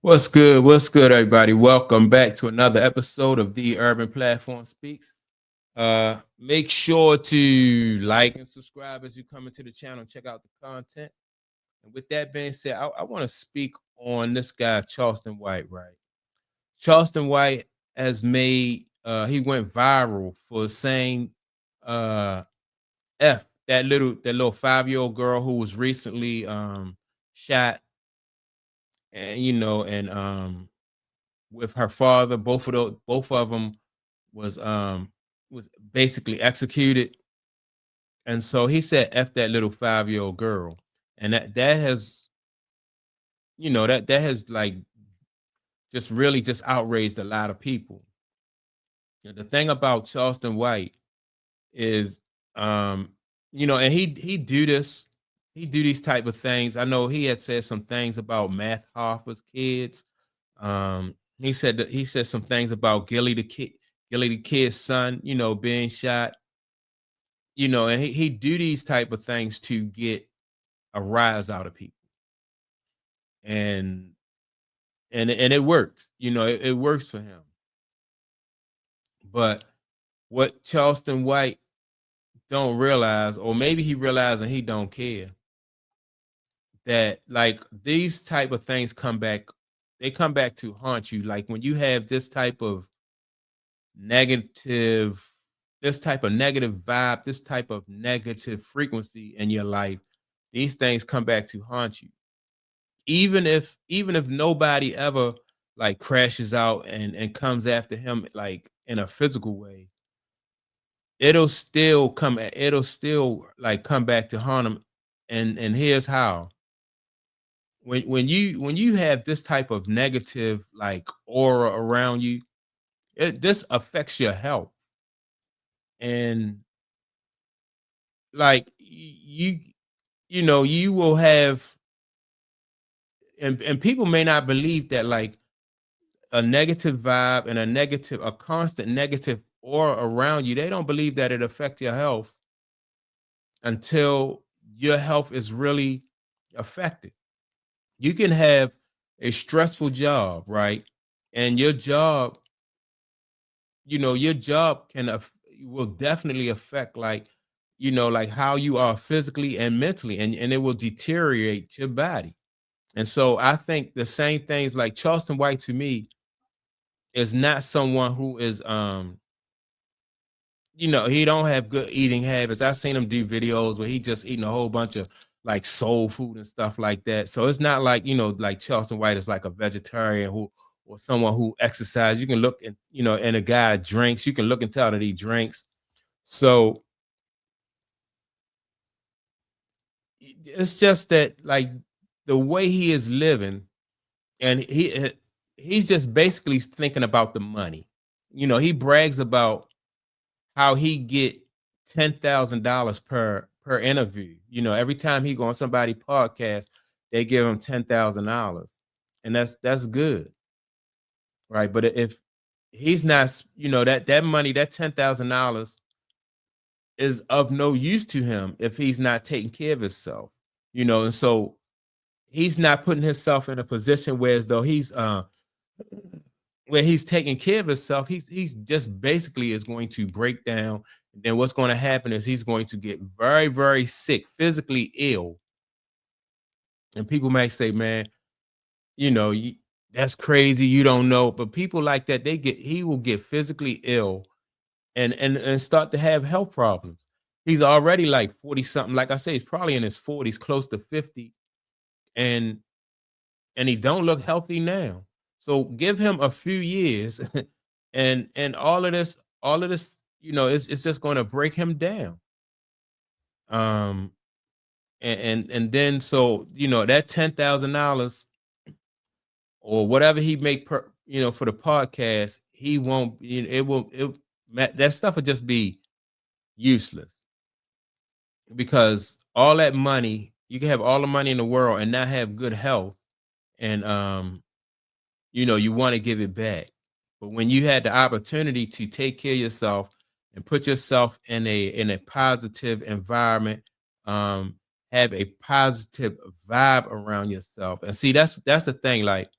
What's good? What's good, everybody? Welcome back to another episode of the Urban Platform Speaks. Make sure to like and subscribe as you come into the channel and check out the content. And with that being said, I want to speak on this guy, Charleston White, right? Charleston White has he went viral for saying uh F that little 5-year-old girl who was recently shot and with her father. Both of them was basically executed. And so he said F that little 5-year-old girl. And that has, that has like just really just outraged a lot of people. And the thing about Charleston White is um, and he do this, he do these type of things. I know he had said some things about Math Hoffa's kids. He said some things about Gilly the kid's son, being shot, and he do these type of things to get a rise out of people. And and it works, it works for him. But what Charleston White don't realize, or maybe he realized and he don't care, that like these type of things they come back to haunt you. Like when you have negative this type of negative vibe, this type of negative frequency in your life, these things come back to haunt you. Even if nobody ever like crashes out and comes after him like in a physical way, it'll still like come back to haunt him. And here's how. When you have this type of negative like aura around you, this affects your health. And like you will have, and people may not believe that, like a negative vibe and a constant negative aura around you, they don't believe that it affect your health until your health is really affected. You can have a stressful job, right? And your job will definitely affect, like, like how you are physically and mentally, and it will deteriorate your body. And so I think the same things, like Charleston White to me is not someone who is he don't have good eating habits. I've seen him do videos where he just eating a whole bunch of like soul food and stuff like that. So it's not like, like Charleston White is like a vegetarian who, or someone who exercises. You can look and, and a guy drinks, you can look and tell that he drinks. So it's just that, like, the way he is living, and he's just basically thinking about the money. He brags about how he get $10,000 per interview. Every time he go on somebody podcast, they give him $10,000, and that's good, right? But if he's not, that money, that $10,000 is of no use to him if he's not taking care of himself. And so he's not putting himself in a position where, as though he's taking care of himself, he's just basically is going to break down. And then what's going to happen is he's going to get very, very sick, physically ill. And people might say, man, that's crazy. You don't know. But people like that, he will get physically ill and start to have health problems. He's already like 40 something. Like I say, he's probably in his 40s, close to 50. And he don't look healthy now. So give him a few years, and all of this, it's just going to break him down. Um, and then, so that $10,000 or whatever he make per, for the podcast, he won't. That stuff will just be useless, because all that money, you can have all the money in the world and not have good health. And you want to give it back. But when you had the opportunity to take care of yourself and put yourself in a positive environment, um, have a positive vibe around yourself. And see, that's the thing. Like,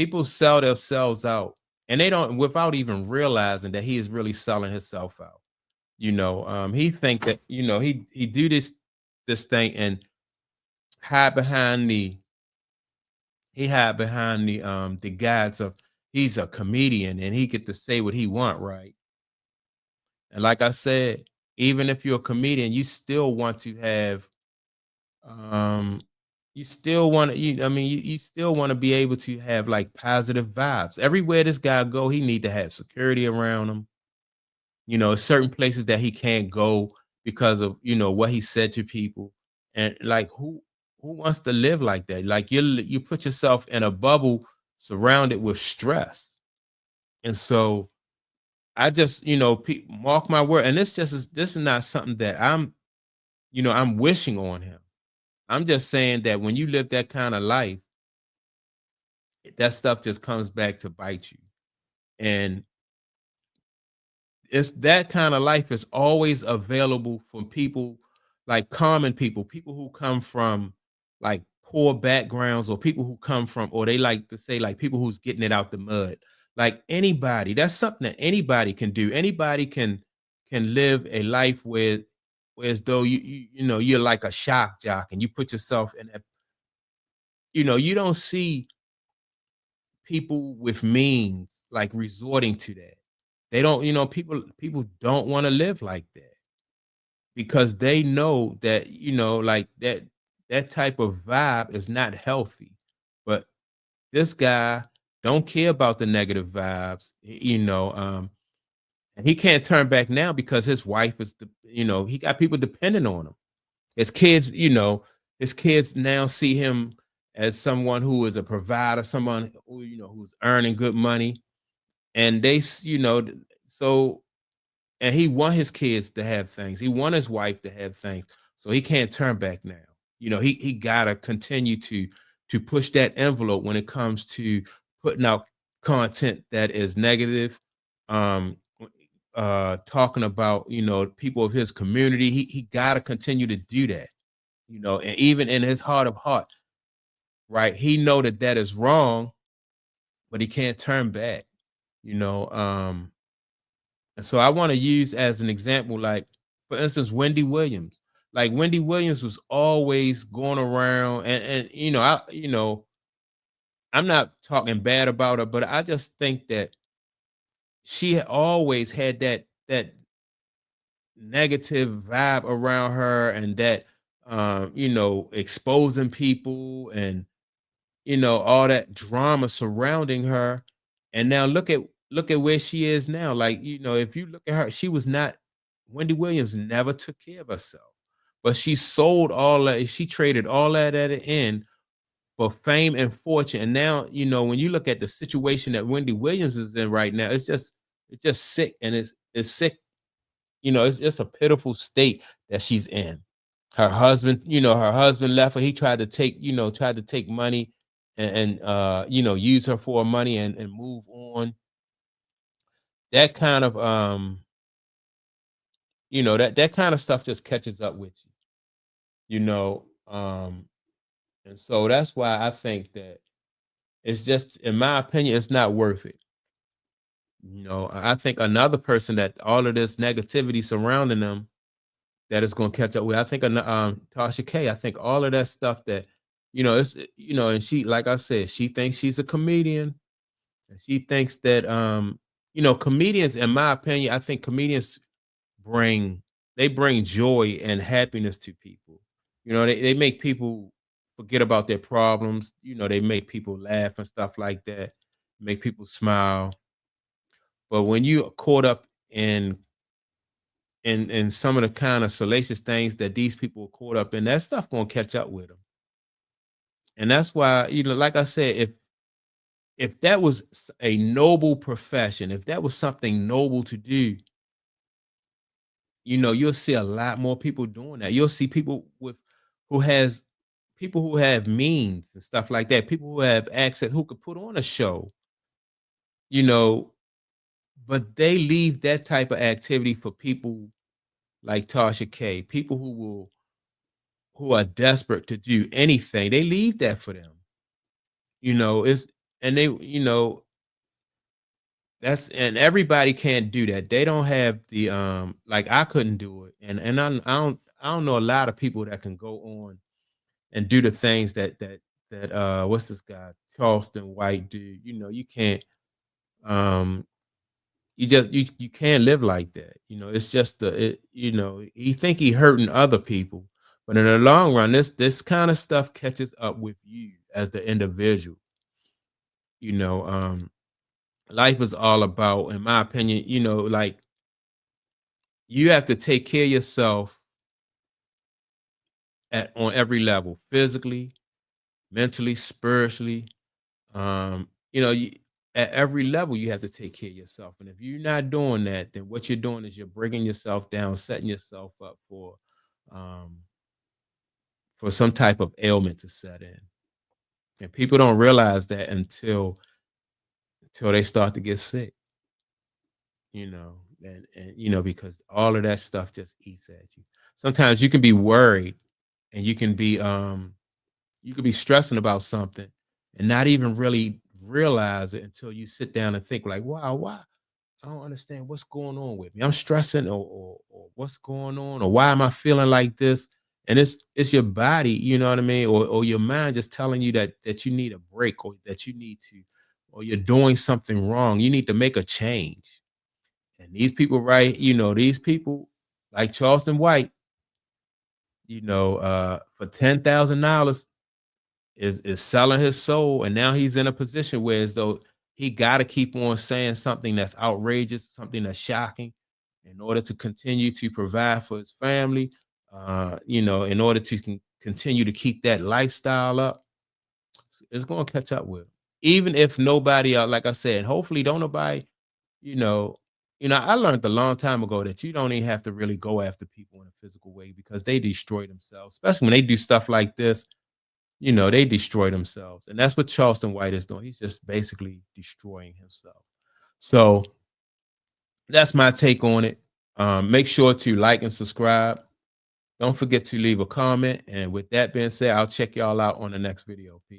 People sell themselves out, and they don't without even realizing that he is really selling himself out. He think that he do this thing and hide behind the the guise of he's a comedian and he get to say what he want, right? And like I said, even if you're a comedian, you still want to have um you still want to you I mean you still want to be able to have like positive vibes. Everywhere this guy go, he need to have security around him. Certain places that he can't go because of what he said to people. And like who wants to live like that? Like you put yourself in a bubble surrounded with stress. And so I just, mark my word. And this is not something that I'm wishing on him. I'm just saying that when you live that kind of life, that stuff just comes back to bite you. And it's that kind of life is always available for people like common people who come from like poor backgrounds, or people who come from, or they like to say like people who's getting it out the mud. Like anybody, that's something that anybody can do. Anybody can live a life where as though you're like a shock jock and you put yourself in that. You don't see people with means like resorting to that. They don't, people don't want to live like that because they know that, like that type of vibe is not healthy. But this guy don't care about the negative vibes, and he can't turn back now because his wife is he got people depending on him. His kids, his kids now see him as someone who is a provider, someone who, who's earning good money. And so, and he want his kids to have things. He want his wife to have things. So he can't turn back now. He gotta continue to push that envelope when it comes to putting out content that is negative, um, talking about, people of his community. He gotta continue to do that, and even in his heart of heart, right? He know that that is wrong, but he can't turn back, you know. And so I want to use as an example, like for instance, Wendy Williams. Like Wendy Williams was always going around, and I'm not talking bad about her, but I just think that she had always had that negative vibe around her, and that exposing people, and all that drama surrounding her. And now look at where she is now. Like, if you look at her, she was not Wendy Williams never took care of herself. But she sold all that, she traded all that at the end for fame and fortune. And now, when you look at the situation that Wendy Williams is in right now, it's just sick, and it's sick. It's just a pitiful state that she's in. Her husband left her. He tried to take money, and use her for money, and move on. That kind of that kind of stuff just catches up with you, you know. And so that's why I think that it's just, in my opinion, it's not worth it. I think another person that all of this negativity surrounding them that is going to catch up with. I think Tasha K. I think all of that stuff that it's and she, like I said, she thinks she's a comedian, and she thinks that comedians, in my opinion, I think comedians bring bring joy and happiness to people. They make people forget about their problems. They make people laugh and stuff like that, make people smile. But when you are caught up in some of the kind of salacious things that these people are caught up in, that stuff gonna catch up with them. And that's why, like I said, if that was a noble profession, if that was something noble to do, you'll see a lot more people doing that. You'll see people who has people who have means and stuff like that, people who have access, who could put on a show, you know, but they leave that type of activity for people like Tasha K, people who are desperate to do anything. They leave that for them. It's and they, and everybody can't do that. They don't have the like I couldn't do it, and I don't know a lot of people that can go on and do the things that what's this guy Charleston White do. You can't um you can't live like that. It's just he think he hurting other people, but in the long run, this kind of stuff catches up with you as the individual. You know, life is all about, in my opinion, like you have to take care of yourself on every level, physically, mentally, spiritually. You at every level you have to take care of yourself. And if you're not doing that, then what you're doing is you're bringing yourself down, setting yourself up um for some type of ailment to set in. And people don't realize that until they start to get sick, and because all of that stuff just eats at you. Sometimes you can be worried and you could be stressing about something and not even really realize it until you sit down and think like, wow, why? I don't understand what's going on with me. I'm stressing, or what's going on, or why am I feeling like this? And it's your body, you know what I mean, or your mind just telling you that you need a break, or that you need to, or you're doing something wrong. You need to make a change. And these people, right? These people like Charleston White, for $10,000 is selling his soul, and now he's in a position where as though he got to keep on saying something that's outrageous, something that's shocking, in order to continue to provide for his family. In order to continue to keep that lifestyle up, it's going to catch up with him. Even if nobody else, like I said, hopefully don't nobody, you know, I learned a long time ago that you don't even have to really go after people in a physical way, because they destroy themselves, especially when they do stuff like this. They destroy themselves. And that's what Charleston White is doing. He's just basically destroying himself. So that's my take on it. Make sure to like and subscribe. Don't forget to leave a comment. And with that being said, I'll check y'all out on the next video. Peace.